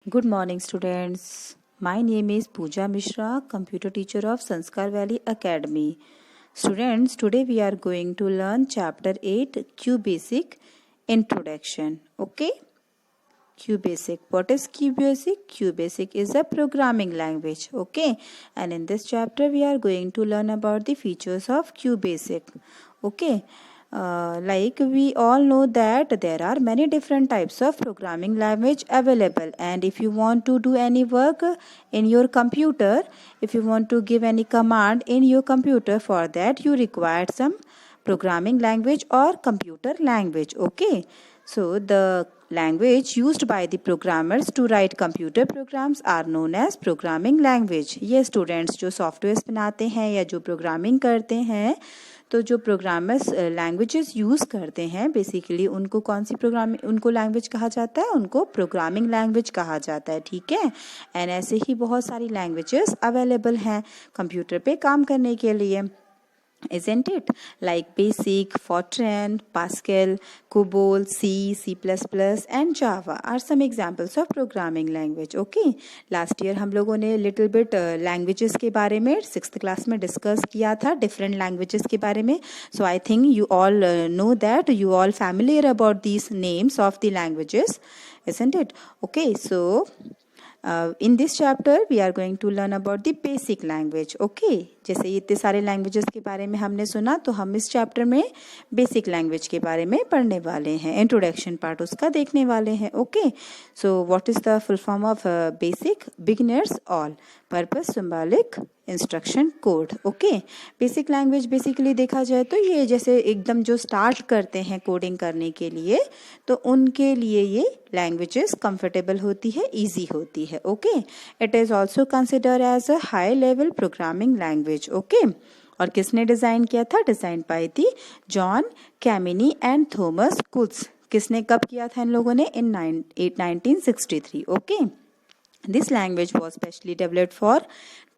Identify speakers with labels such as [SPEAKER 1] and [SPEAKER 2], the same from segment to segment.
[SPEAKER 1] Good morning, students. My name is Pooja Mishra, computer teacher of Sanskar Valley Academy. Students, today we are going to learn chapter 8 QBasic introduction. Okay? QBasic. What is QBasic? QBasic is a programming language. Okay? And in this chapter we are going to learn about the features of QBasic. Okay? Like we all know that there are many different types of programming language available, and if you want to do any work in your computer, if you want to give any command in your computer, for that you require some programming language or computer language. Okay, so the language used by the programmers to write computer programs are known as programming language. ये students जो software बनाते हैं या जो programming करते हैं, तो जो प्रोग्रामर्स लैंग्वेजेस यूज़ करते हैं बेसिकली उनको कौन सी प्रोग्रामिंग उनको लैंग्वेज कहा जाता है, उनको प्रोग्रामिंग लैंग्वेज कहा जाता है. ठीक है. एंड ऐसे ही बहुत सारी लैंग्वेजेस अवेलेबल हैं कंप्यूटर पे काम करने के लिए. Isn't it? Like Basic, Fortran, Pascal, COBOL, C, C++ and Java are some examples of programming language. Okay. Last year हम लोगों ने little bit languages के बारे में 6th class में discuss किया था, different languages के बारे में. So I think you all know that, you all familiar about these names of the languages, isn't it? Okay. So in this chapter we are going to learn about the basic language. Okay. जैसे इतने सारे languages के बारे में हमने सुना, तो हम इस चैप्टर में बेसिक लैंग्वेज के बारे में पढ़ने वाले हैं, इंट्रोडक्शन पार्ट उसका देखने वाले हैं. Okay. So what is the full form of basic? Beginners all, purpose, symbolic, instruction, code. Okay. Basic language basically देखा जाए तो ये जैसे एकदम जो स्टार्ट करते हैं कोडिंग करने के लिए, तो उनके लिए ये लैंग्वेजेस कंफर्टेबल होती है, ईजी होती है. Okay. It is also consider as a high level programming language. Okay. और किसने डिजाइन किया था? डिजाइन पाई थी John Kemeny and Thomas Kurtz. किसने कब किया था इन लोगों ने? In 1963. Okay. This language was specially developed for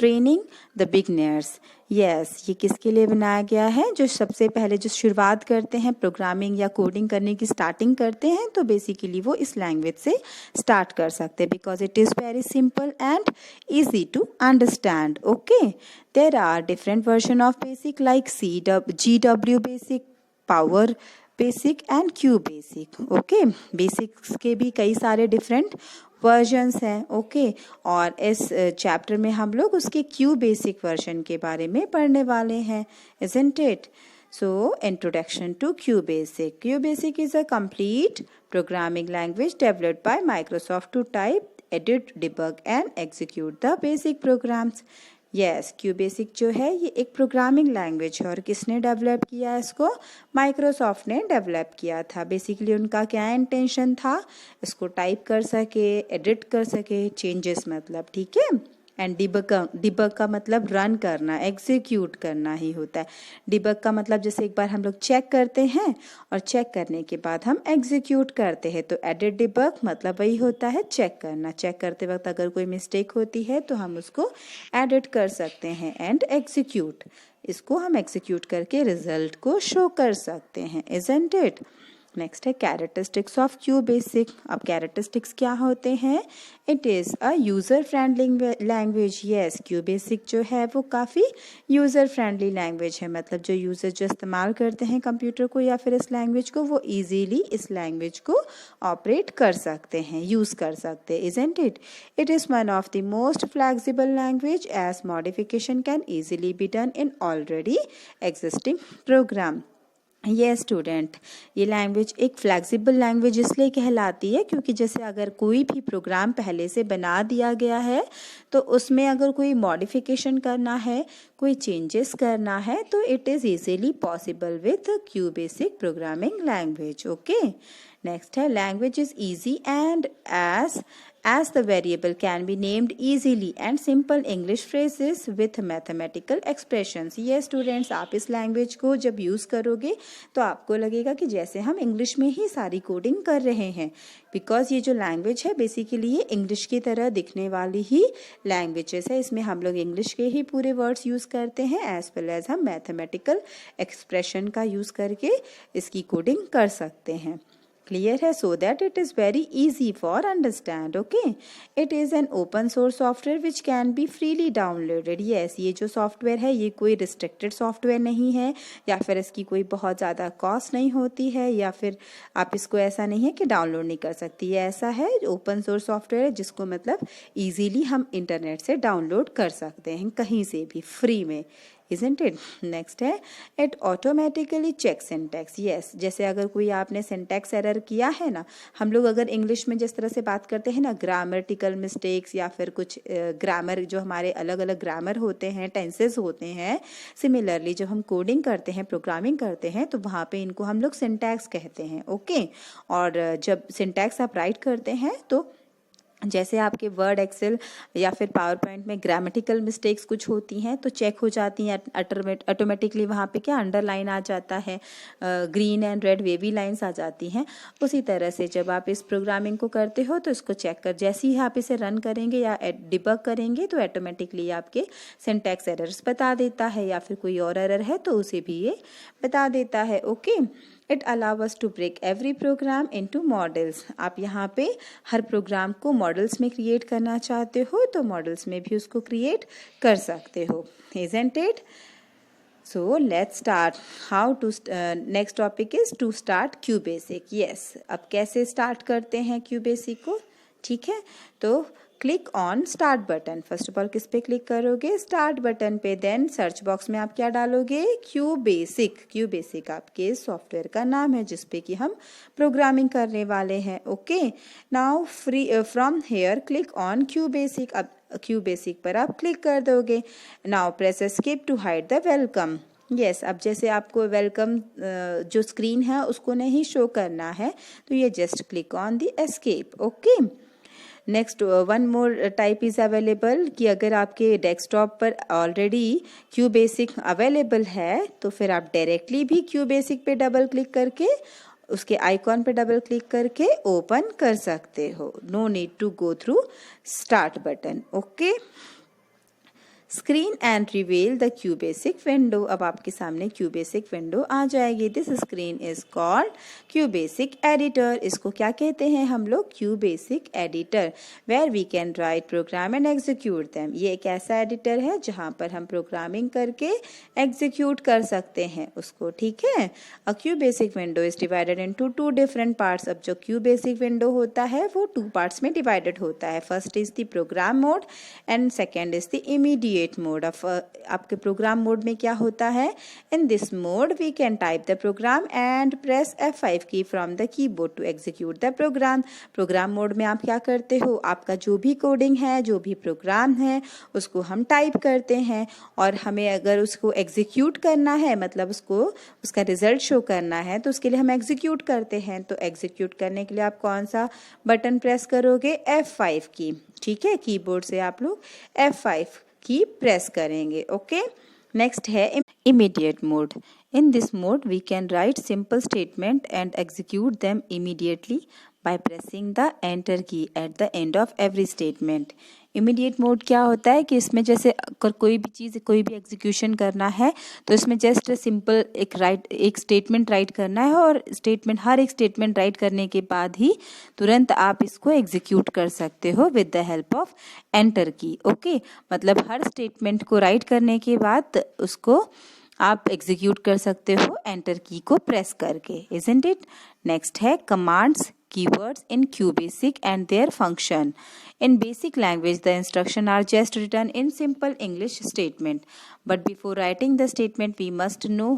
[SPEAKER 1] training the beginners. Yes, ये किसके लिए बनाया गया है? जो सबसे पहले जो शुरुआत करते हैं प्रोग्रामिंग या कोडिंग करने की स्टार्टिंग करते हैं, तो बेसिकली वो इस लैंग्वेज से स्टार्ट कर सकते हैं, because it is very simple and easy to understand. Okay. There are different version of BASIC like GW BASIC, power BASIC and Q BASIC. Okay. BASICs के भी कई सारे डिफरेंट वर्जन्स हैं. ओके. और इस चैप्टर में हम लोग उसके क्यू बेसिक वर्जन के बारे में पढ़ने वाले हैं. Isn't it? So, introduction to QBasic. QBasic is a complete programming language developed by Microsoft to type, edit, debug and execute the basic programs. Yes, QBasic जो है ये एक प्रोग्रामिंग लैंग्वेज है. और किसने डेवलप किया इसको? माइक्रोसॉफ्ट ने डेवलप किया था. बेसिकली उनका क्या इंटेंशन था? इसको टाइप कर सके, एडिट कर सके, चेंजेस मतलब. ठीक है. एंड डिबग का मतलब रन करना, एग्जीक्यूट करना ही होता है. डिबग का मतलब जैसे एक बार हम लोग चेक करते हैं और चेक करने के बाद हम एग्जीक्यूट करते हैं, तो एडिट डिबग मतलब वही होता है चेक करना. चेक करते वक्त अगर कोई मिस्टेक होती है तो हम उसको एडिट कर सकते हैं. एंड एग्जीक्यूट, इसको हम एग्जीक्यूट करके रिजल्ट को शो कर सकते हैं. Isn't it? नेक्स्ट है कैरेक्टरिस्टिक्स ऑफ क्यूबेसिक. अब कैरेक्टरिस्टिक्स क्या होते हैं? It is a user friendly language. Yes, QBasic जो है वो काफ़ी यूज़र फ्रेंडली लैंग्वेज है. मतलब जो यूज़र जो इस्तेमाल करते हैं कंप्यूटर को या फिर इस लैंग्वेज को, वो ईजीली इस लैंग्वेज को ऑपरेट कर सकते हैं, यूज़ कर सकते हैं. Isn't it? It is one of the most flexible language as modification can easily be done in already existing program. ये स्टूडेंट, ये लैंग्वेज एक फ्लेक्सिबल लैंग्वेज इसलिए कहलाती है क्योंकि जैसे अगर कोई भी प्रोग्राम पहले से बना दिया गया है, तो उसमें अगर कोई मॉडिफिकेशन करना है, कोई चेंजेस करना है, तो it is easily possible with QBasic programming language. Okay. Next है language is easy and as the variable can be named easily and simple English phrases with mathematical expressions. ये स्टूडेंट्स, आप इस लैंग्वेज को जब use करोगे तो आपको लगेगा कि जैसे हम इंग्लिश में ही सारी कोडिंग कर रहे हैं, बिकॉज ये जो लैंग्वेज है बेसिकली ये इंग्लिश की तरह दिखने वाली ही लैंग्वेजेस है. इसमें हम लोग इंग्लिश के ही पूरे वर्ड्स यूज़ करते हैं, एज वेल एज हम मैथमेटिकल एक्सप्रेशन का यूज़ करके इसकी कोडिंग कर सकते हैं. क्लियर है, so that it is very easy for understand. Okay, it is an open source software which can be freely downloaded. Yes, ये जो सॉफ्टवेयर है ये कोई रिस्ट्रिक्टेड सॉफ्टवेयर नहीं है, या फिर इसकी कोई बहुत ज़्यादा कॉस्ट नहीं होती है, या फिर आप इसको ऐसा नहीं है कि डाउनलोड नहीं कर सकती. ये ऐसा है ओपन सोर्स सॉफ्टवेयर है जिसको मतलब ईजीली हम इंटरनेट से डाउनलोड कर सकते हैं कहीं से भी फ्री में. Isn't it? नेक्स्ट है it automatically checks syntax. yes, जैसे अगर कोई आपने सिंटैक्स एरर किया है ना, हम लोग अगर इंग्लिश में जिस तरह से बात करते हैं ना, ग्रामेटिकल मिस्टेक्स या फिर कुछ ग्रामर, जो हमारे अलग अलग ग्रामर होते हैं, टेंसेस होते हैं, सिमिलरली जब हम कोडिंग करते हैं, प्रोग्रामिंग करते हैं, तो वहाँ पे इनको हम लोग सिंटैक्स कहते हैं. ओके, और जब सिंटैक्स आप राइट करते हैं तो जैसे आपके वर्ड, एक्सेल या फिर पावर पॉइंट में ग्रामेटिकल मिस्टेक्स कुछ होती हैं तो चेक हो जाती हैं ऑटोमेटिकली. वहाँ पे क्या अंडरलाइन आ जाता है, green and red wavy lines आ जाती हैं. उसी तरह से जब आप इस प्रोग्रामिंग को करते हो तो इसको चेक कर, जैसे ही आप इसे रन करेंगे या डिबग करेंगे तो ऑटोमेटिकली आपके सिंटैक्स एरर्स बता देता है, या फिर कोई और एरर है तो उसे भी ये बता देता है. Okay, it allow us to break every program into models. आप यहाँ पे हर प्रोग्राम को मॉडल्स में क्रिएट करना चाहते हो तो मॉडल्स में भी उसको क्रिएट कर सकते हो. Isn't it? So let's start. How to next topic is to start QBasic. Yes, अब कैसे स्टार्ट करते हैं QBasic को, ठीक है. तो click on start button. First of all किस पे क्लिक करोगे? स्टार्ट बटन पे. देन सर्च बॉक्स में आप क्या डालोगे? QBasic. QBasic आपके सॉफ्टवेयर का नाम है जिसपे कि हम प्रोग्रामिंग करने वाले हैं. Okay, now from here click on QBasic. अब QBasic पर आप क्लिक कर दोगे. Now press escape to hide the welcome. Yes, अब जैसे आपको वेलकम जो स्क्रीन है उसको नहीं शो करना है तो ये just click on the escape. Okay, next one more type is available कि अगर आपके डेस्कटॉप पर ऑलरेडी QBasic अवेलेबल है तो फिर आप डायरेक्टली भी QBasic पे डबल क्लिक करके उसके आइकॉन पे डबल क्लिक करके ओपन कर सकते हो. No need to go through start button. Okay, screen and reveal the QBasic window. अब आपके सामने QBasic विंडो आ जाएगी. This screen is called QBasic editor. इसको क्या कहते हैं हम लोग? QBasic editor, where we can write program and execute them. ये एक ऐसा एडिटर है जहां पर हम प्रोग्रामिंग करके एग्जीक्यूट कर सकते हैं उसको, ठीक है. अ QBasic window is divided into 2 different parts. अब जो QBasic विंडो होता है वो 2 पार्ट्स में डिवाइडेड होता है. First is the program mode and second is the immediate mode. आपके प्रोग्राम मोड में क्या होता है? In this mode we can type the program and press F5 key from the keyboard to execute the program. Program mode में आप क्या करते हो? आपका जो भी कोडिंग है, जो भी प्रोग्राम है, उसको हम टाइप करते हैं और हमें अगर उसको एग्जीक्यूट करना है, मतलब उसको उसका रिजल्ट शो करना है, तो उसके लिए हम एग्जीक्यूट करते हैं. तो एग्जीक्यूट करने के लिए आप कौन सा बटन प्रेस करोगे? F5 की, ठीक है. कीबोर्ड से आप लोग F5 की प्रेस करेंगे. ओके, नेक्स्ट है immediate mode. In this mode we can write simple statement and execute them immediately by pressing the enter key at the end of every statement. Immediate mode क्या होता है कि इसमें जैसे अगर कोई भी चीज़, कोई भी एग्जीक्यूशन करना है तो इसमें जस्ट सिंपल एक स्टेटमेंट राइट करना है और हर एक स्टेटमेंट राइट करने के बाद ही तुरंत आप इसको एग्जीक्यूट कर सकते हो with the help of enter की. ओके, मतलब हर स्टेटमेंट को राइट करने के बाद उसको आप एग्जीक्यूट कर सकते हो एंटर की को प्रेस करके. Isn't it? नेक्स्ट है commands, keywords in QBasic and their function. In basic language, the instructions are just written in simple English statement. But before writing the statement, we must know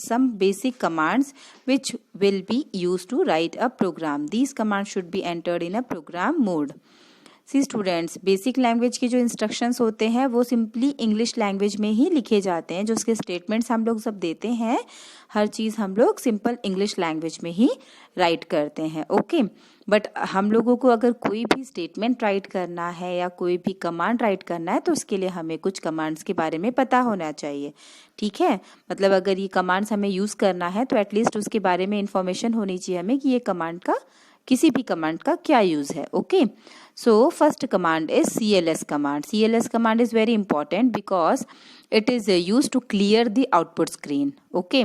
[SPEAKER 1] some basic commands which will be used to write a program. These commands should be entered in a program mode. See students, basic language के जो instructions होते हैं वो simply English language में ही लिखे जाते हैं. जो उसके स्टेटमेंट्स हम लोग सब देते हैं, हर चीज़ हम लोग सिंपल इंग्लिश लैंग्वेज में ही राइट करते हैं. ओके, बट हम लोगों को अगर कोई भी स्टेटमेंट राइट करना है या कोई भी कमांड राइट करना है तो उसके लिए हमें कुछ कमांड्स के बारे में पता होना चाहिए. ठीक है, मतलब अगर ये कमांड्स हमें यूज़ करना है तो एटलीस्ट उसके बारे में इंफॉर्मेशन होनी चाहिए हमें कि ये कमांड का, किसी भी कमांड का क्या यूज़ है. Okay, so first command is CLS command. CLS command is very important because it is used to clear the output screen. Okay,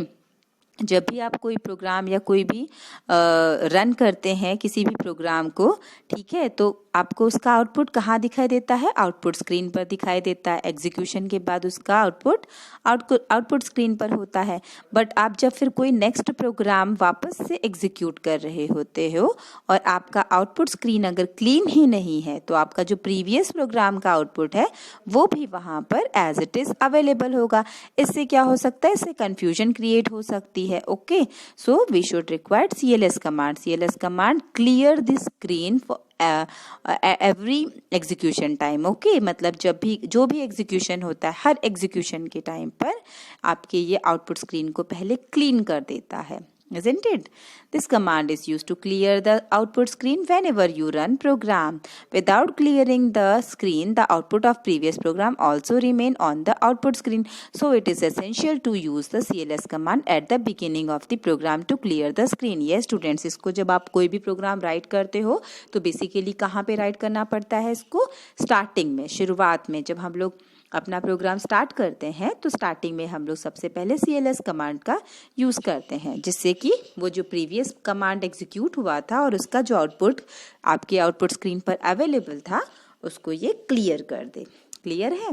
[SPEAKER 1] जब भी आप कोई प्रोग्राम या कोई भी रन करते हैं किसी भी प्रोग्राम को, ठीक है, तो आपको उसका आउटपुट कहाँ दिखाई देता है? आउटपुट स्क्रीन पर दिखाई देता है। एग्जीक्यूशन के बाद उसका आउटपुट स्क्रीन पर होता है। बट आप जब फिर कोई नेक्स्ट प्रोग्राम वापस से एग्जीक्यूट कर रहे होते हो और आपका आउटपुट स्क्रीन अगर क्लीन ही नहीं है, तो आपका जो प्रीवियस प्रोग्राम का आउटपुट है वो भी वहाँ पर एज इट इज अवेलेबल होगा। इससे क्या हो सकता है? इससे कंफ्यूजन क्रिएट हो सकती है। Okay, so we should require CLS command. CLS command clear the screen for every execution time. Okay, मतलब जब भी जो भी एग्जीक्यूशन होता है, हर एग्जीक्यूशन के टाइम पर आपके ये आउटपुट स्क्रीन को पहले क्लीन कर देता है। Isn't it? This command is used to clear the output screen whenever you run program. Without clearing the screen, the output of previous program also remain on the output screen. So it is essential to use the CLS command at the beginning of the program to clear the screen. Yes students, इसको जब आप कोई भी programme right करते हो तो basically कहाँ पे राइट करना पड़ता है? इसको स्टार्टिंग में, शुरुआत में जब हम लोग अपना प्रोग्राम स्टार्ट करते हैं तो स्टार्टिंग में हम लोग सबसे पहले CLS कमांड का यूज़ करते हैं, जिससे कि वो जो प्रीवियस कमांड एग्जीक्यूट हुआ था और उसका जो आउटपुट आपके आउटपुट स्क्रीन पर अवेलेबल था उसको ये क्लियर कर दे। क्लियर है?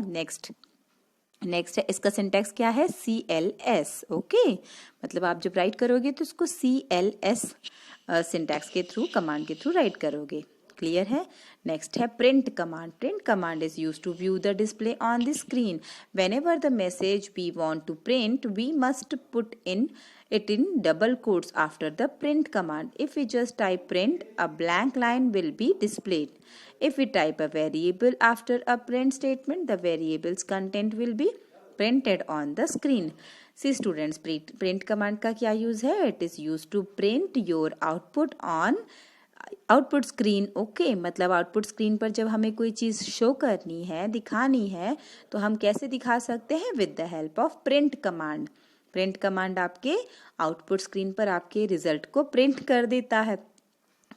[SPEAKER 1] नेक्स्ट है, इसका सिंटैक्स क्या है? CLS। ओके, मतलब आप जब राइट करोगे तो उसको CLS सिंटैक्स के थ्रू, कमांड के थ्रू राइट करोगे। क्लियर है? नेक्स्ट है print command. Print command is used to view the display on the screen. Whenever the message we want to print, we must put it in double quotes after the print command. If we just type print, a blank line will be displayed. If we type a variable after a print statement, the variable's content will be printed on the screen. See students, print command का क्या use है? It is used to print your output on output screen. Okay, मतलब output screen पर जब हमें कोई चीज़ show करनी है, दिखानी है, तो हम कैसे दिखा सकते हैं? With the help of print command. Print command आपके आउटपुट स्क्रीन पर आपके रिजल्ट को प्रिंट कर देता है।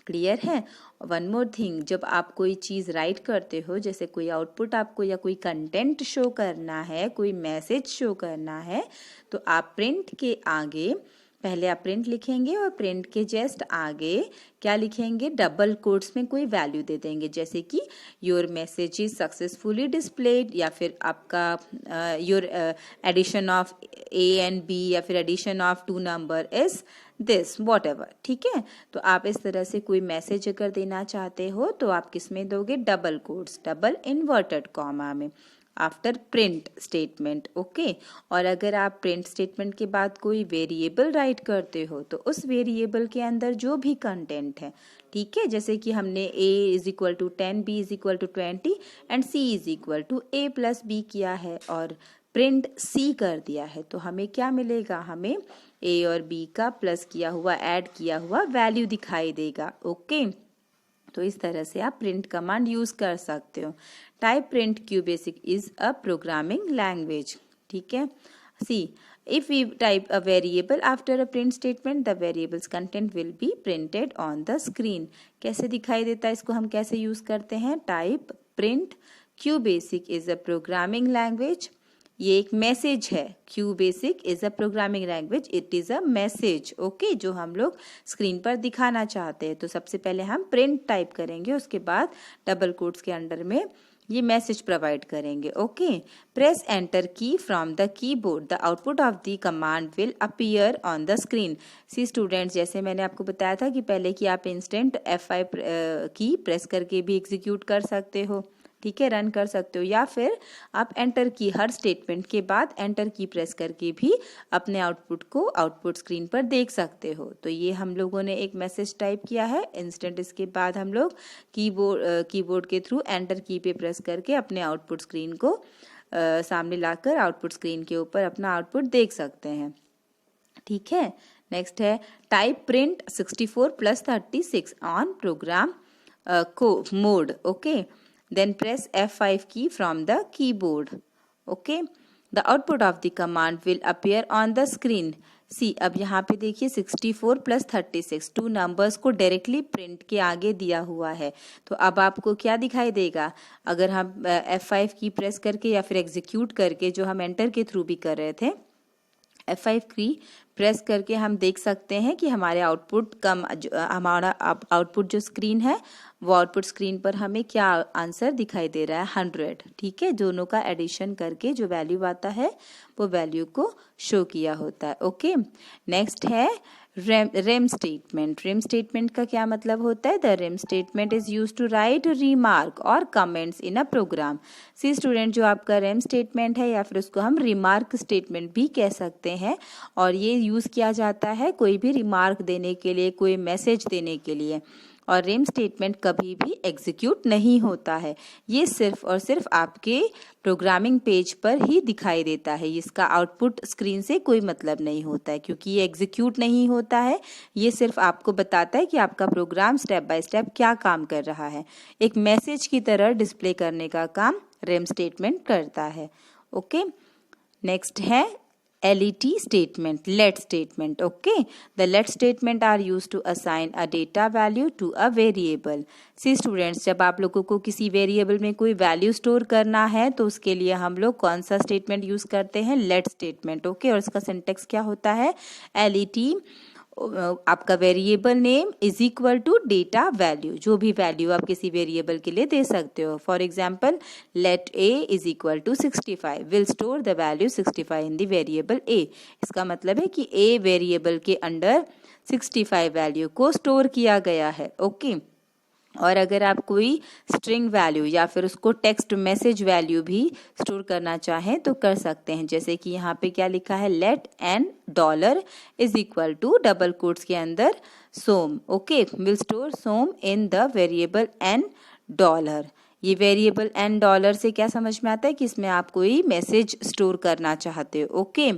[SPEAKER 1] क्लियर है? वन मोर थिंग, जब आप कोई चीज़ राइट करते हो, जैसे कोई आउटपुट आपको या कोई कंटेंट शो करना है, कोई मैसेज शो करना है, तो आप प्रिंट के आगे पहले आप प्रिंट लिखेंगे और प्रिंट के जस्ट आगे क्या लिखेंगे? डबल कोट्स में कोई वैल्यू दे देंगे, जैसे कि your message is successfully displayed, या फिर आपका your addition of A and B, या फिर addition of 2 number is this, what एवर। ठीक है, तो आप इस तरह से कोई मैसेज अगर देना चाहते हो तो आप किस में दोगे? Double quotes, double inverted comma में, आफ्टर प्रिंट स्टेटमेंट। ओके, और अगर आप प्रिंट स्टेटमेंट के बाद कोई वेरिएबल राइट करते हो तो उस वेरिएबल के अंदर जो भी कंटेंट है, ठीक है, जैसे कि हमने A is equal to 10, B is equal to 20 and C is equal to A plus B किया है और प्रिंट C कर दिया है, तो हमें क्या मिलेगा? हमें A और B का प्लस किया हुआ, ऐड किया हुआ वैल्यू दिखाई देगा। ओके, तो इस तरह से आप प्रिंट कमांड यूज कर सकते हो। Type print QBasic is a programming language. ठीक है, सी if we type a variable after a print statement, the variable's content will be printed on the screen. कैसे दिखाई देता है? इसको हम कैसे यूज करते हैं? Type print QBasic is a programming language. ये एक मैसेज है। QBasic is a programming language, it is a message. Okay, जो हम लोग स्क्रीन पर दिखाना चाहते हैं, तो सबसे पहले हम प्रिंट टाइप करेंगे, उसके बाद डबल कोट्स के अंडर में ये मैसेज प्रोवाइड करेंगे। Okay, press enter key from the keyboard, the output of the command will appear on the screen. See students, जैसे मैंने आपको बताया था कि पहले कि आप इंस्टेंट F5 की प्रेस करके भी एग्जीक्यूट कर सकते हो, ठीक है, रन कर सकते हो, या फिर आप एंटर की, हर स्टेटमेंट के बाद एंटर की प्रेस करके भी अपने आउटपुट को आउटपुट स्क्रीन पर देख सकते हो। तो ये हम लोगों ने एक मैसेज टाइप किया है इंस्टेंट, इसके बाद हम लोग कीबोर्ड के थ्रू एंटर की पे प्रेस करके अपने आउटपुट स्क्रीन को सामने लाकर आउटपुट स्क्रीन के ऊपर अपना आउटपुट देख सकते हैं। ठीक है, नेक्स्ट है type print 64+36 on program mode. Okay, then press F5 key from the keyboard. Okay, the output of the command will appear on the screen. See, अब यहाँ पे देखिए 64+36 2 नंबर्स को डायरेक्टली प्रिंट के आगे दिया हुआ है, तो अब आपको क्या दिखाई देगा? अगर हम F5 की प्रेस करके या फिर एग्जीक्यूट करके, जो हम एंटर के थ्रू भी कर रहे थे, F5 की प्रेस करके हम देख सकते हैं कि हमारे हमारा आउटपुट जो स्क्रीन है वो आउटपुट स्क्रीन पर हमें क्या आंसर दिखाई दे रहा है 100। ठीक है, दोनों का एडिशन करके जो वैल्यू आता है वो वैल्यू को शो किया होता है। ओके, नेक्स्ट है रेम स्टेटमेंट। रेम स्टेटमेंट का क्या मतलब होता है? The REM statement is use to write remark और comments in a program. See student, जो आपका रेम स्टेटमेंट है या फिर उसको हम रिमार्क स्टेटमेंट भी कह सकते हैं, और ये यूज किया जाता है कोई भी रिमार्क देने के लिए, कोई मैसेज देने के लिए। और रेम स्टेटमेंट कभी भी एग्जीक्यूट नहीं होता है, ये सिर्फ और सिर्फ आपके प्रोग्रामिंग पेज पर ही दिखाई देता है, इसका आउटपुट स्क्रीन से कोई मतलब नहीं होता है, क्योंकि ये एग्जीक्यूट नहीं होता है। ये सिर्फ आपको बताता है कि आपका प्रोग्राम स्टेप बाय स्टेप क्या काम कर रहा है, एक मैसेज की तरह डिस्प्ले करने का काम रेम स्टेटमेंट करता है। ओके, नेक्स्ट है LET statement, let statement. Okay, the let statement are used to assign a data value to a variable. See students, जब आप लोगों को किसी वेरिएबल में कोई वैल्यू स्टोर करना है तो उसके लिए हम लोग कौन सा स्टेटमेंट यूज करते हैं? Late statement. ओके, और इसका सिंटेक्स क्या होता है? LET आपका variable name is equal to data value, जो भी वैल्यू आप किसी वेरिएबल के लिए दे सकते हो। For example, let a is equal to 65, will store the value 65 in the variable a। इसका मतलब है कि a वेरिएबल के अंडर 65 वैल्यू को स्टोर किया गया है। ओके, और अगर आप कोई स्ट्रिंग वैल्यू या फिर उसको टेक्स्ट मैसेज वैल्यू भी स्टोर करना चाहें तो कर सकते हैं, जैसे कि यहाँ पे क्या लिखा है? Let N dollar is equal to double quotes के अंदर Som. Okay, will store Som in the variable N dollar. ये वेरिएबल एन डॉलर से क्या समझ में आता है कि इसमें आप कोई मैसेज स्टोर करना चाहते हो। Okay,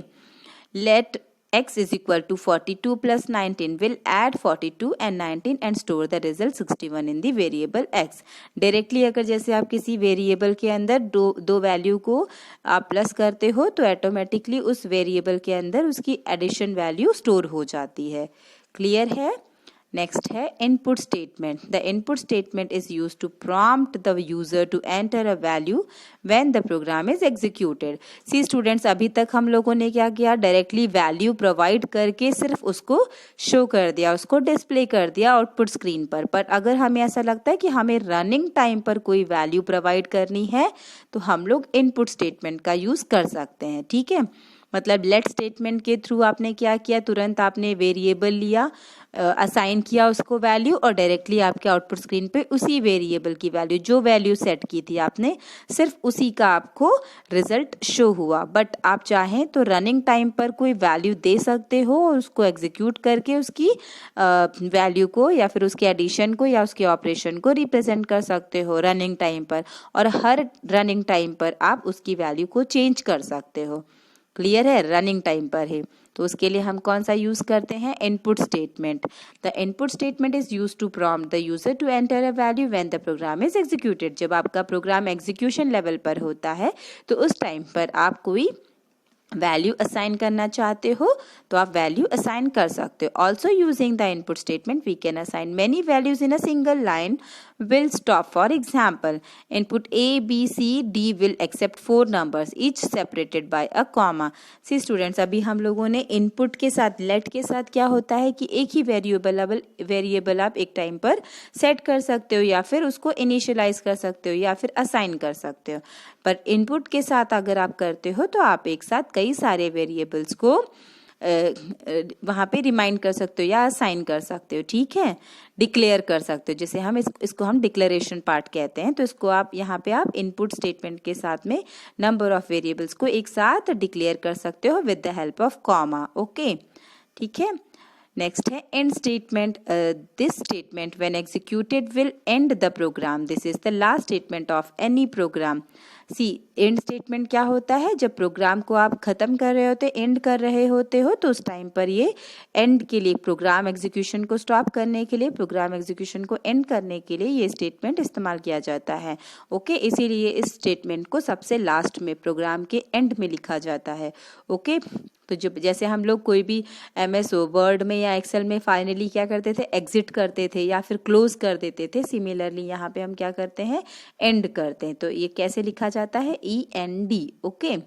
[SPEAKER 1] let x is equal to 42 plus 19 will add 42 and 19 and store the result 61 in the variable x। Directly अगर जैसे आप किसी वेरिएबल के अंदर दो वैल्यू को आप प्लस करते हो तो ऑटोमेटिकली उस वेरिएबल के अंदर उसकी एडिशन वैल्यू स्टोर हो जाती है। क्लियर है? नेक्स्ट है input statement. The input statement is use to prompt the user to enter a value when the program is executed. See students, अभी तक हम लोगों ने क्या किया? डायरेक्टली वैल्यू प्रोवाइड करके सिर्फ उसको शो कर दिया, उसको डिस्प्ले कर दिया आउटपुट स्क्रीन पर अगर हमें ऐसा लगता है कि हमें रनिंग टाइम पर कोई वैल्यू प्रोवाइड करनी है तो हम लोग इनपुट स्टेटमेंट का यूज कर सकते हैं। ठीक है, मतलब लेट स्टेटमेंट के थ्रू आपने क्या किया? तुरंत आपने वेरिएबल लिया, असाइन किया उसको वैल्यू, और डायरेक्टली आपके आउटपुट स्क्रीन पे उसी वेरिएबल की वैल्यू, जो वैल्यू सेट की थी आपने, सिर्फ उसी का आपको रिजल्ट शो हुआ। बट आप चाहें तो रनिंग टाइम पर कोई वैल्यू दे सकते हो और उसको एग्जीक्यूट करके उसकी वैल्यू को या फिर उसके एडिशन को या उसके ऑपरेशन को रिप्रेजेंट कर सकते हो रनिंग टाइम पर, और हर रनिंग टाइम पर आप उसकी वैल्यू को चेंज कर सकते हो। क्लियर है? रनिंग टाइम पर है तो उसके लिए हम कौन सा यूज करते हैं? Input statement. The input statement is use to prompt the user to enter a value when the program is executed. जब आपका प्रोग्राम एग्जीक्यूशन लेवल पर होता है तो उस टाइम पर आप कोई वैल्यू असाइन करना चाहते हो तो आप वैल्यू असाइन कर सकते हो। Also using the input statement we can assign many values in a single line will stop. For example, input A, B, C, D will accept 4 numbers each separated by a comma. See students, अभी हम लोगों ने input के साथ let के साथ क्या होता है कि एक ही वेरिएबल आप एक टाइम पर सेट कर सकते हो या फिर उसको इनिशियलाइज कर सकते हो या फिर असाइन कर सकते हो। पर इनपुट के साथ अगर आप करते हो तो आप एक साथ कई सारे वेरिएबल्स को वहाँ पे रिमाइंड कर सकते हो या असाइन कर सकते हो। ठीक है, डिक्लेयर कर सकते हो, जैसे हम इसको हम डिक्लेरेशन पार्ट कहते हैं। तो इसको आप यहाँ पे आप इनपुट स्टेटमेंट के साथ में नंबर ऑफ वेरिएबल्स को एक साथ डिक्लेयर कर सकते हो with the help of comma. Okay, ठीक है। नेक्स्ट है end statement. This statement when executed will end the program. This is the last statement of any program. See end statement क्या होता है? जब प्रोग्राम को आप खत्म कर रहे होते, एंड कर रहे होते हो, तो उस टाइम पर ये एंड के लिए, प्रोग्राम एग्जीक्यूशन को स्टॉप करने के लिए, प्रोग्राम एग्जीक्यूशन को एंड करने के लिए ये स्टेटमेंट इस्तेमाल किया जाता है। ओके, इसीलिए इस स्टेटमेंट को सबसे लास्ट में, प्रोग्राम के एंड में लिखा जाता है। ओके, तो जैसे हम लोग कोई भी MS वर्ड में या एक्सेल में फाइनली क्या करते थे? एग्जिट करते थे या फिर क्लोज कर देते थे। सिमिलरली यहाँ पे हम क्या करते हैं? एंड करते हैं। तो ये कैसे लिखा जाता है? END। ओके,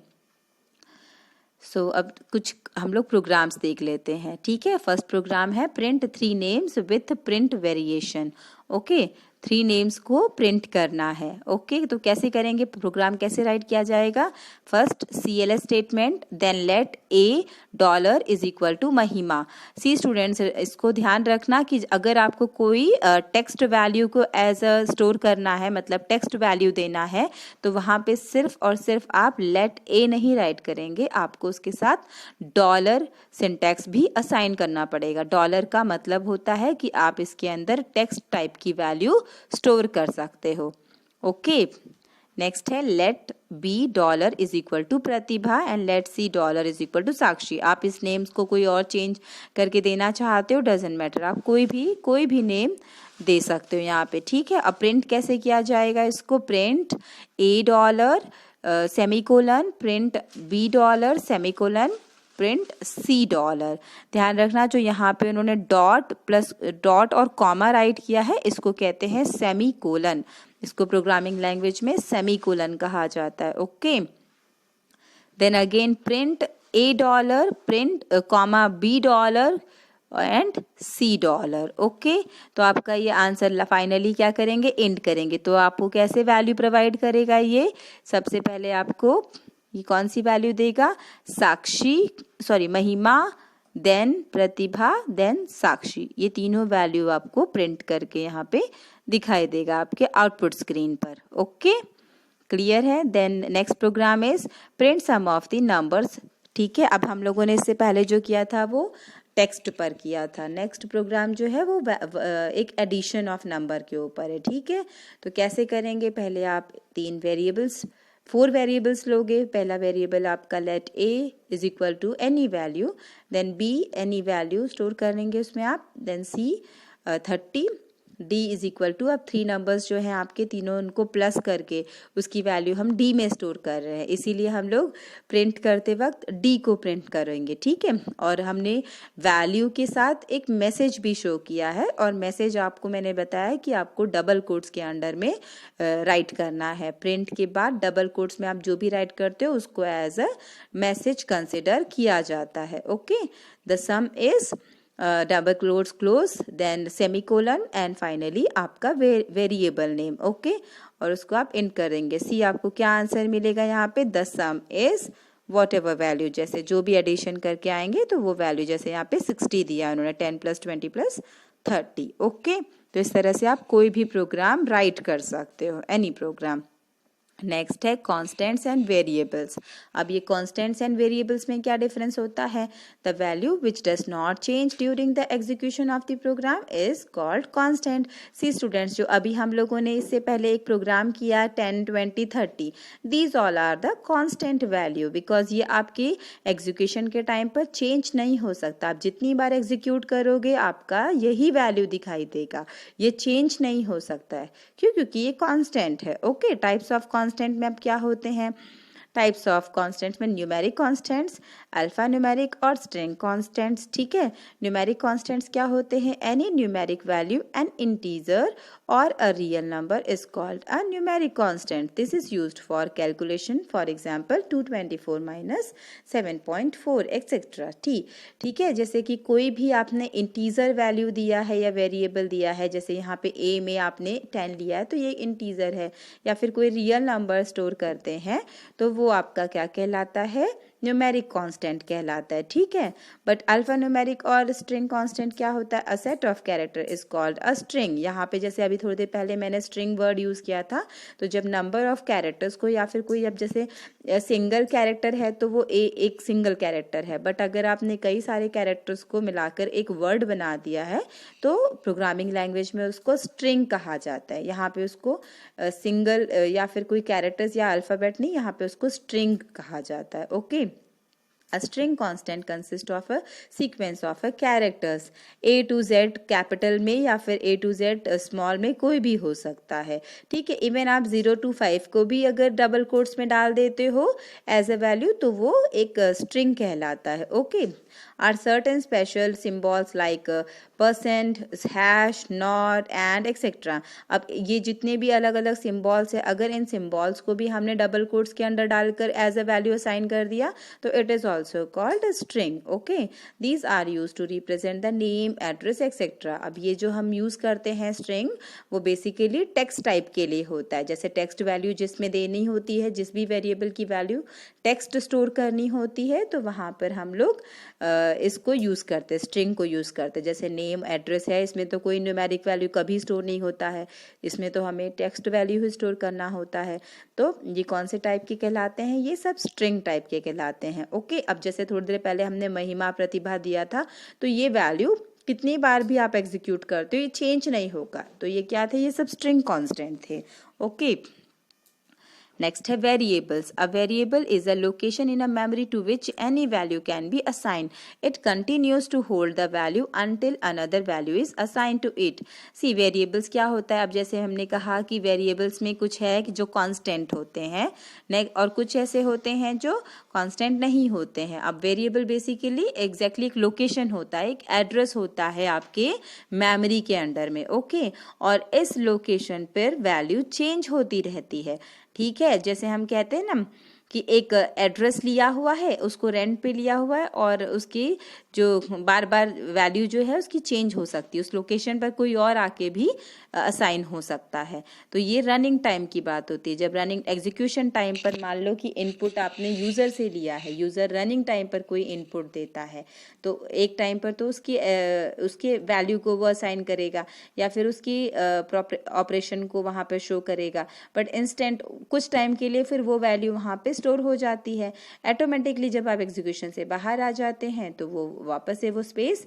[SPEAKER 1] सो अब कुछ हम लोग प्रोग्राम्स देख लेते हैं, ठीक है। फर्स्ट प्रोग्राम है print 3 names with print variation. Okay, 3 names को प्रिंट करना है। ओके, तो कैसे करेंगे, प्रोग्राम कैसे राइट किया जाएगा। First CLS statement, then let A $= महिमा। सी स्टूडेंट्स, इसको ध्यान रखना कि अगर आपको कोई टेक्स्ट वैल्यू को एज अ स्टोर करना है, मतलब टेक्स्ट वैल्यू देना है, तो वहाँ पे सिर्फ और सिर्फ आप लेट A नहीं राइट करेंगे, आपको उसके साथ डॉलर सिंटैक्स भी असाइन करना पड़ेगा। डॉलर का मतलब होता है कि आप इसके अंदर टेक्स्ट टाइप की वैल्यू स्टोर कर सकते हो। ओके, नेक्स्ट है let $= Pratibha and let C $= Sakshi. आप इस नेम्स को कोई और चेंज करके देना चाहते हो, डजेंट मैटर, आप कोई भी नेम दे सकते हो यहाँ पे, ठीक है। अब प्रिंट कैसे किया जाएगा इसको, print $, semicolon, print $, semicolon, print $. ध्यान रखना, जो यहाँ पे उन्होंने डॉट और कॉमा राइट किया है, इसको कहते हैं सेमीकोलन। इसको प्रोग्रामिंग लैंग्वेज में सेमीकोलन कहा जाता है। Okay, then again print $, print comma $, and $. Okay, तो आपका ये आंसर फाइनली क्या करेंगे, इंड करेंगे। तो आपको कैसे वैल्यू प्रोवाइड करेगा ये, सबसे पहले आपको ये कौन सी वैल्यू देगा, महिमा, देन प्रतिभा, देन साक्षी। ये तीनों वैल्यू आपको प्रिंट करके यहाँ पे दिखाई देगा आपके आउटपुट स्क्रीन पर। ओके, क्लियर है। Then next program is print sum of the numbers. ठीक है, अब हम लोगों ने इससे पहले जो किया था वो टेक्स्ट पर किया था। नेक्स्ट प्रोग्राम जो है वो एक एडिशन ऑफ नंबर के ऊपर है, ठीक है। तो कैसे करेंगे, पहले आप 4 वेरिएबल्स लोगे। पहला वेरिएबल आपका let A any value, then B any value store करेंगे उसमें आप, देन C 30, D अब 3 नंबर्स जो हैं आपके तीनों, उनको प्लस करके उसकी वैल्यू हम D में स्टोर कर रहे हैं, इसीलिए हम लोग प्रिंट करते वक्त D को प्रिंट करेंगे, ठीक है। और हमने वैल्यू के साथ एक मैसेज भी शो किया है, और मैसेज आपको मैंने बताया कि आपको डबल कोट्स के अंडर में राइट करना है। प्रिंट के बाद डबल कोट्स में आप जो भी राइट करते हो उसको एज अ मैसेज कंसिडर किया जाता है। Okay, the sum is double close close, then semicolon, and finally आपका वेरिएबल नेम। ओके, और उसको आप इंट करेंगे। सी आपको क्या आंसर मिलेगा यहाँ पे, the sum is what ever value, जैसे जो भी एडिशन करके आएंगे तो वो वैल्यू, जैसे यहाँ पे 60 दिया उन्होंने, 10 + 20 + 30। ओके, तो इस तरह से आप कोई भी प्रोग्राम राइट कर सकते हो, एनी प्रोग्राम। नेक्स्ट है कॉन्स्टेंट्स एंड वेरिएबल्स। अब ये कॉन्स्टेंट्स एंड वेरिएबल्स में क्या डिफरेंस होता है, the value which does not change during the execution of the program is called constant. See students, जो अभी हम लोगों ने इससे पहले एक प्रोग्राम किया 10, 20, 30, these all are the constant value, because ये आपकी एग्जीक्यूशन के टाइम पर चेंज नहीं हो सकता। आप जितनी बार एग्जीक्यूट करोगे आपका यही वैल्यू दिखाई देगा, ये चेंज नहीं हो सकता है। क्यों, क्योंकि ये कॉन्स्टेंट है। ओके, टाइप्स ऑफ कांस्टेंट में अब क्या होते हैं, टाइप्स ऑफ कांस्टेंट्स में न्यूमेरिक कांस्टेंट्स, अल्फा न्यूमेरिक और स्ट्रिंग कांस्टेंट्स, ठीक है। न्यूमेरिक कांस्टेंट्स क्या होते हैं, any numeric value an integer और a real number is called a numeric constant. This is used for calculation, for example 224 - 7.4 etcetera. ठीक है, जैसे कि कोई भी आपने इंटीजर वैल्यू दिया है या वेरिएबल दिया है, जैसे यहाँ पे a में आपने 10 लिया है तो ये इंटीजर है, या फिर कोई रियल नंबर स्टोर करते हैं तो वो आपका क्या कहलाता है, न्यूमेरिक कांस्टेंट कहलाता है, ठीक है। बट अल्फा न्यूमेरिक और स्ट्रिंग कांस्टेंट क्या होता है, a set of character is called a string. यहाँ पे जैसे अभी थोड़ी देर पहले मैंने स्ट्रिंग वर्ड यूज किया था, तो जब नंबर ऑफ कैरेक्टर्स को, या फिर कोई अब जैसे सिंगल कैरेक्टर है तो वो एक सिंगल कैरेक्टर है, बट अगर आपने कई सारे कैरेक्टर्स को मिलाकर एक वर्ड बना दिया है तो प्रोग्रामिंग लैंग्वेज में उसको स्ट्रिंग कहा जाता है। यहाँ पे उसको सिंगल या फिर कोई कैरेक्टर्स या अल्फाबेट नहीं, यहाँ पे उसको स्ट्रिंग कहा जाता है। Okay, A string constant consists of a sequence of a characters, A to Z capital में या फिर A to Z स्मॉल में कोई भी हो सकता है, ठीक है। इवन आप 0 to 5 को भी अगर डबल कोट्स में डाल देते हो एज अ वैल्यू तो वो एक स्ट्रिंग कहलाता है। Okay, are certain special symbols like percent, hash, not, and etc. अब ये जितने भी अलग अलग सिम्बॉल्स है, अगर इन सिम्बॉल्स को भी हमने डबल कोट्स के अंदर डालकर एज अ वैल्यू असाइन कर दिया तो it is also called string. Okay, these are use to represent the name, address etcetera. अब ये जो हम यूज करते हैं स्ट्रिंग, वो बेसिकली टेक्स्ट टाइप के लिए होता है. जैसे टेक्स्ट वैल्यू जिसमें देनी होती है, जिस भी वेरिएबल की वैल्यू टेक्स्ट स्टोर करनी होती है, तो वहां पर हम लोग इसको यूज करते हैं, स्ट्रिंग को यूज करते हैं. जैसे नेम, एड्रेस है, इसमें तो कोई न्यूमेरिक वैल्यू कभी स्टोर नहीं होता है, इसमें तो हमें टेक्स्ट वैल्यू ही स्टोर करना होता है. तो ये कौन से टाइप के कहलाते हैं? ये सब स्ट्रिंग टाइप के कहलाते हैं. ओके, अब जैसे थोड़ी देर पहले हमने महिमा, प्रतिभा दिया था, तो ये वैल्यू कितनी बार भी आप एग्जीक्यूट करते हो ये चेंज नहीं होगा. तो ये क्या थे? ये सब स्ट्रिंग कांस्टेंट थे. ओके, नेक्स्ट है variables. A variable is a location in a memory to which any value can be assigned. It continues to hold the value until another value is assigned to it. See variables क्या होता है? अब जैसे हमने कहा कि variables में कुछ है कि जो कांस्टेंट होते हैं, और कुछ ऐसे होते हैं जो कांस्टेंट नहीं होते हैं. अब वेरिएबल बेसिकली एग्जैक्टली एक लोकेशन होता है, एक एड्रेस होता है आपके मेमोरी के अंडर में. ओके, और इस लोकेशन पर वैल्यू चेंज होती रहती है. ठीक है, जैसे हम कहते हैं ना कि एक एड्रेस लिया हुआ है, उसको रेंट पे लिया हुआ है, और उसकी जो बार बार वैल्यू जो है उसकी चेंज हो सकती है, उस लोकेशन पर कोई और आके भी असाइन हो सकता है. तो ये रनिंग टाइम की बात होती है. जब रनिंग एग्जीक्यूशन टाइम पर मान लो कि इनपुट आपने यूजर से लिया है, यूजर रनिंग टाइम पर कोई इनपुट देता है, तो एक टाइम पर तो उसके वैल्यू को वो असाइन करेगा या फिर उसकी ऑपरेशन को वहां पर शो करेगा, बट इंस्टेंट कुछ टाइम के लिए फिर वो वैल्यू वहां पे स्टोर हो जाती है. ऑटोमेटिकली जब आप एग्जीक्यूशन से बाहर आ जाते हैं तो वो वापस से वो स्पेस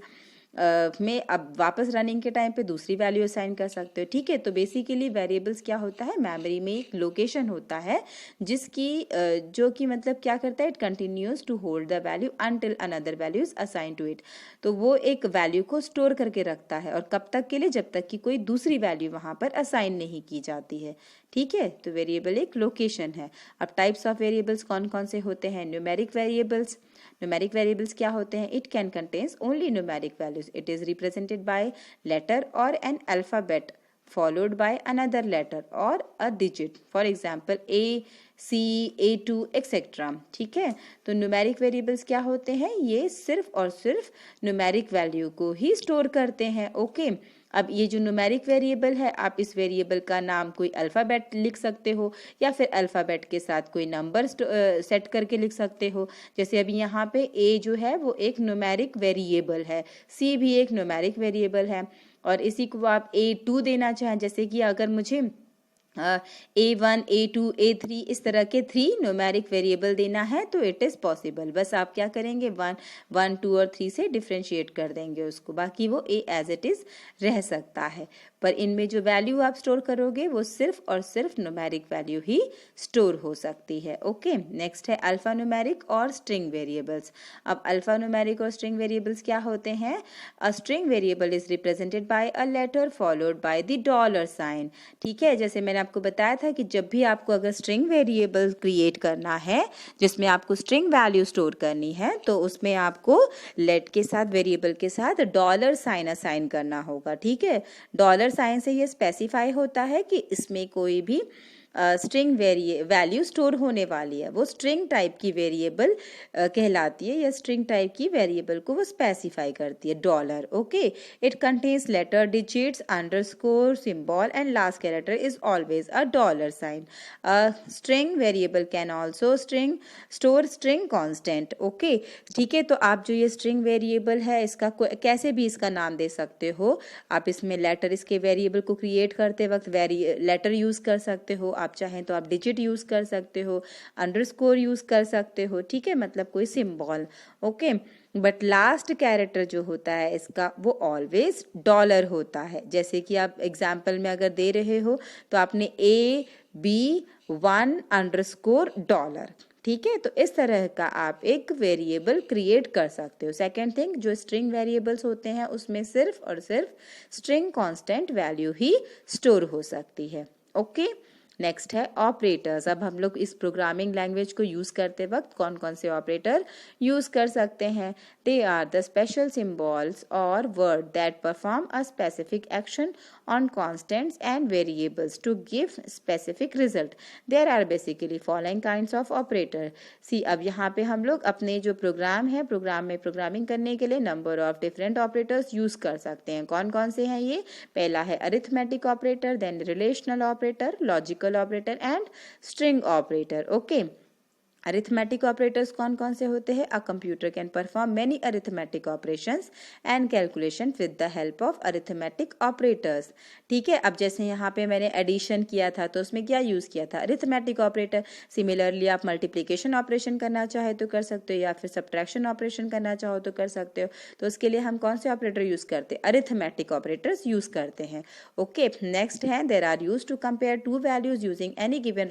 [SPEAKER 1] में अब वापस रनिंग के टाइम पे दूसरी वैल्यू असाइन कर सकते हो. ठीक है, तो बेसिकली वेरिएबल्स क्या होता है? मेमोरी में एक लोकेशन होता है जिसकी जो कि मतलब क्या करता है? It continues to hold the value until another value is assign to it. तो वो एक वैल्यू को स्टोर करके रखता है, और कब तक के लिए? जब तक कि कोई दूसरी वैल्यू वहां पर असाइन नहीं की जाती है. ठीक है, तो वेरिएबल एक लोकेशन है. अब टाइप्स ऑफ वेरिएबल्स कौन कौन से होते हैं? Numeric variables. न्यूमेरिक वेरिएबल्स क्या होते हैं? It can contains only numeric values. It is represented by letter और an alphabet followed by another letter or a digit. For example, A, C, A2, etc. ठीक है, तो न्यूमेरिक वेरिएबल्स क्या होते हैं? ये सिर्फ और सिर्फ न्यूमेरिक वैल्यू को ही स्टोर करते हैं. ओके, अब ये जो न्यूमेरिक वेरिएबल है, आप इस वेरिएबल का नाम कोई अल्फाबेट लिख सकते हो या फिर अल्फाबेट के साथ कोई नंबर सेट करके लिख सकते हो. जैसे अभी यहाँ पे A जो है वो एक न्यूमेरिक वेरिएबल है, C भी एक न्यूमेरिक वेरिएबल है, और इसी को आप A2 देना चाहें, जैसे कि अगर मुझे A1, A2, A3 इस तरह के 3 न्यूमेरिक वेरिएबल देना है तो इट इज पॉसिबल. बस आप क्या करेंगे? 1, 2 और 3 से डिफ्रेंशिएट कर देंगे उसको, बाकी वो A एज इट इज रह सकता है. पर इनमें जो वैल्यू आप स्टोर करोगे वो सिर्फ और सिर्फ न्यूमेरिक वैल्यू ही स्टोर हो सकती है. ओके, नेक्स्ट है अल्फा न्यूमेरिक और स्ट्रिंग वेरिएबल्स. अब अल्फा न्यूमेरिक और स्ट्रिंग वेरिएबल्स क्या होते हैं? A string variable is represented by a letter followed by the dollar sign. ठीक है, जैसे मैंने आपको बताया था कि जब भी आपको अगर स्ट्रिंग वेरिएबल क्रिएट करना है जिसमें आपको स्ट्रिंग वैल्यू स्टोर करनी है, तो उसमें आपको लेट के साथ, वेरिएबल के साथ डॉलर साइन असाइन करना होगा. ठीक है, डॉलर साइन से ये स्पेसिफाई होता है कि इसमें कोई भी स्ट्रिंग वैल्यू स्टोर होने वाली है, वो स्ट्रिंग टाइप की वेरिएबल कहलाती है, या स्ट्रिंग टाइप की वेरिएबल को वो स्पेसिफाई करती है. Dollar. Okay, it contains letter, digits, underscore, symbol and last character is always a dollar sign. String variable can also store string constant. Okay, ठीक है, तो आप जो ये स्ट्रिंग वेरिएबल है इसका कैसे भी इसका नाम दे सकते हो. आप इसमें लेटर, इसके वेरिएबल को क्रिएट करते वक्त लेटर यूज कर सकते हो, आप चाहें तो आप डिजिट यूज कर सकते हो, अंडरस्कोर यूज कर सकते हो. ठीक है, मतलब कोई symbol. Okay, but last character जो होता है इसका वो ऑलवेज डॉलर होता है. जैसे कि आप एग्जाम्पल में अगर दे रहे हो तो आपने AB1 अंडरस्कोर डॉलर. ठीक है, तो इस तरह का आप एक वेरिएबल क्रिएट कर सकते हो. सेकेंड थिंग, जो स्ट्रिंग वेरिएबल्स होते हैं उसमें सिर्फ और सिर्फ स्ट्रिंग कांस्टेंट वैल्यू ही स्टोर हो सकती है. ओके, नेक्स्ट है ऑपरेटर्स। अब हम लोग इस प्रोग्रामिंग लैंग्वेज को यूज करते वक्त कौन कौन से ऑपरेटर यूज कर सकते हैं? They are the special symbols और word that perform a specific action on constants and variables to give specific result. There are basically following kinds of operator. See, अब यहाँ पे हम लोग अपने जो प्रोग्राम है, प्रोग्राम में प्रोग्रामिंग करने के लिए number of different operators use कर सकते हैं। कौन कौन से हैं ये? पहला है arithmetic operator, then relational operator, logical operator and string operator. Okay, arithmetic operators कौन कौन से होते हैं? A computer can perform many arithmetic operations and calculation with the help of arithmetic operators. ठीक है, अब जैसे यहाँ पे मैंने एडिशन किया था तो उसमें क्या यूज किया था? Arithmetic operator. सिमिलरली आप मल्टीप्लिकेशन ऑपरेशन करना चाहे तो कर सकते हो, या फिर सब्ट्रैक्शन ऑपरेशन करना चाहो तो कर सकते हो। तो उसके लिए हम कौन से ऑपरेटर यूज करते हैं? अरिथमेटिक ऑपरेटर्स यूज करते हैं। ओके, नेक्स्ट है there are use to compare two values using any given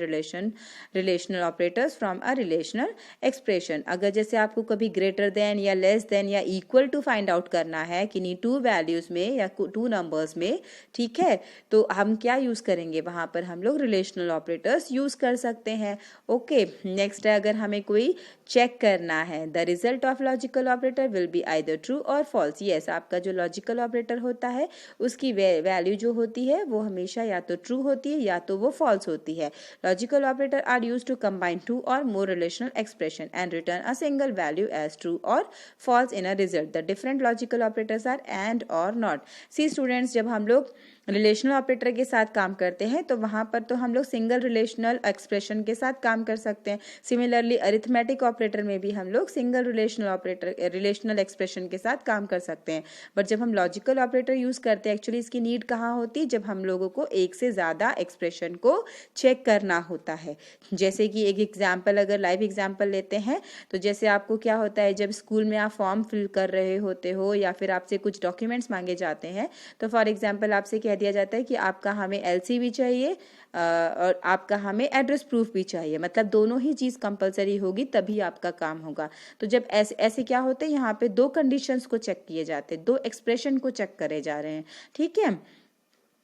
[SPEAKER 1] relational operators from a relational expression. अगर जैसे आपको कभी ग्रेटर देन या लेस देन या इक्वल टू फाइंड आउट करना है किन्हीं टू वैल्यूज में या टू नंबर्स में, ठीक है, तो हम क्या यूज करेंगे? वहां पर हम लोग रिलेशनल ऑपरेटर्स यूज कर सकते हैं। ओके, नेक्स्ट है अगर हमें कोई चेक करना है, the result of logical operator will be either true और फॉल्स। यस, आपका जो लॉजिकल ऑपरेटर होता है उसकी वैल्यू जो होती है वो हमेशा या तो ट्रू होती है या तो वो फॉल्स होती है। Logical operator are use to combine two or more relational expression and return a single value as true or false in a result. The different logical operators are and or not. See students, जब हम लोग relational operator के साथ काम करते हैं तो वहां पर तो हम लोग सिंगल रिलेशनल एक्सप्रेशन के साथ काम कर सकते हैं। सिमिलरली अरिथमेटिक ऑपरेटर में भी हम लोग सिंगल रिलेशनल एक्सप्रेशन के साथ काम कर सकते हैं। बट जब हम लॉजिकल ऑपरेटर यूज करते हैं, एक्चुअली इसकी नीड कहाँ होती है? जब हम लोगों को एक से ज्यादा एक्सप्रेशन को चेक करना होता है। जैसे कि एक एग्जाम्पल, अगर लाइव एग्जाम्पल लेते हैं तो जैसे आपको क्या होता है, जब स्कूल में आप फॉर्म फिल कर रहे होते हो या फिर आपसे कुछ डॉक्यूमेंट्स मांगे जाते हैं, तो फॉर एग्जाम्पल आपसे कह दिया जाता है कि आपका हमें एलसी भी चाहिए और आपका हमें एड्रेस प्रूफ भी चाहिए, मतलब दोनों ही चीज कंपलसरी होगी तभी आपका काम होगा। तो जब ऐसे क्या होते हैं, यहाँ पे दो कंडीशंस को चेक किए जाते हैं, दो एक्सप्रेशन को चेक करे जा रहे हैं, ठीक है,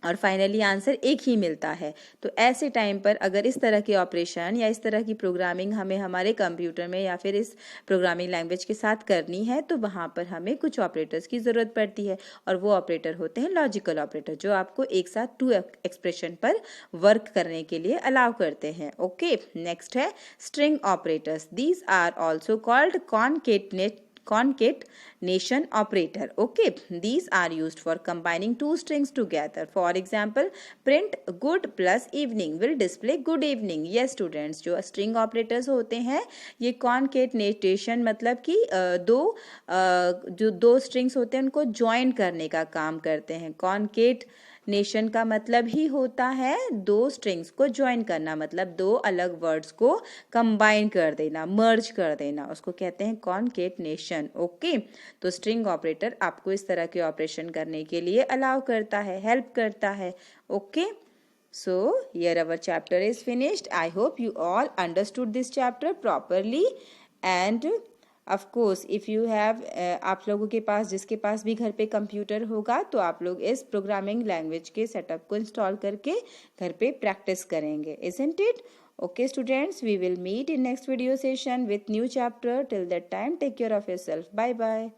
[SPEAKER 1] और फाइनली आंसर एक ही मिलता है। तो ऐसे टाइम पर अगर इस तरह के ऑपरेशन या इस तरह की प्रोग्रामिंग हमें हमारे कंप्यूटर में या फिर इस प्रोग्रामिंग लैंग्वेज के साथ करनी है तो वहां पर हमें कुछ ऑपरेटर्स की जरूरत पड़ती है, और वो ऑपरेटर होते हैं लॉजिकल ऑपरेटर, जो आपको एक साथ टू एक्सप्रेशन पर वर्क करने के लिए अलाउ करते हैं। ओके, नेक्स्ट है string operators. These are also called concatenation operator. Okay, these are used for combining two strings together. For example, print good plus evening will display good evening. Yes students, जो string operators होते हैं ये concatenation मतलब कि जो दो strings होते हैं उनको join करने का काम करते हैं। नेशन का मतलब ही होता है दो स्ट्रिंग्स को ज्वाइन करना, मतलब दो अलग वर्ड्स को कंबाइन कर देना, मर्ज कर देना, उसको कहते हैं कॉन्केटनेशन। ओके, तो स्ट्रिंग ऑपरेटर आपको इस तरह के ऑपरेशन करने के लिए अलाउ करता है, हेल्प करता है। Okay, so here our chapter is finished. I hope you all understood this chapter properly, and of course if you have, आप लोगों के पास जिसके पास भी घर पे कंप्यूटर होगा तो आप लोग इस प्रोग्रामिंग लैंग्वेज के सेटअप को इंस्टॉल करके घर पे प्रैक्टिस करेंगे, isn't it? Okay students, we will meet in next video session with new chapter. Till that time, take care of yourself. Bye bye.